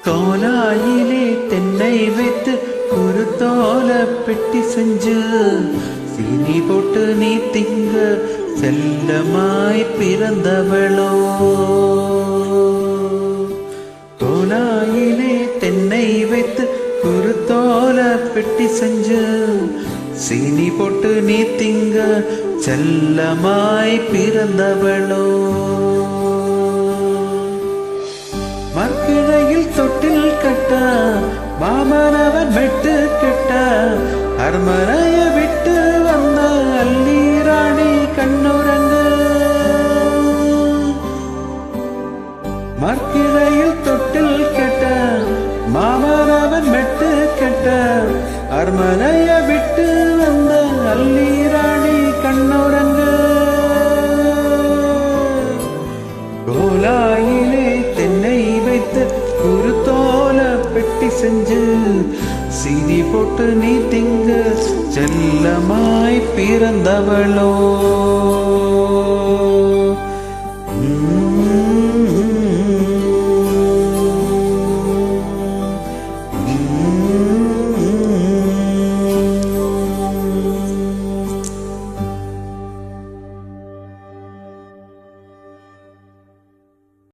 கோலாயிலே தென்னை வைத்து ஒரு தோல பெட்டி செஞ்சு சீனி போட்டு நீ திங்க செல்லமாய் பிறந்தவளோ. கோலாயிலே தென்னை வைத்து ஒரு தோல பெட்டி செஞ்சு சீனி போட்டு நீ திங்க செல்லமாய் பிறந்தவளோ. மர்கிழையில் தொட்டில் கட்ட மாமனவன் வெட்டு கெட்ட அரமனைய விட்டு வந்த அல்லி ராணி கண்ணுரங்கு. மர்கிழையில் தொட்டில் கெட்ட மாமனவன் வெட்டு கெட்ட அரமனைய விட்டு வந்த அல்லி ராணி கண்ணுரங்கு. கோலாயிலே தென்னை வைத்து ஒரு தோல பெட்டி செஞ்சு சீனி போட்டு நீ திங்க செல்லமாய் பிறந்தவளோ.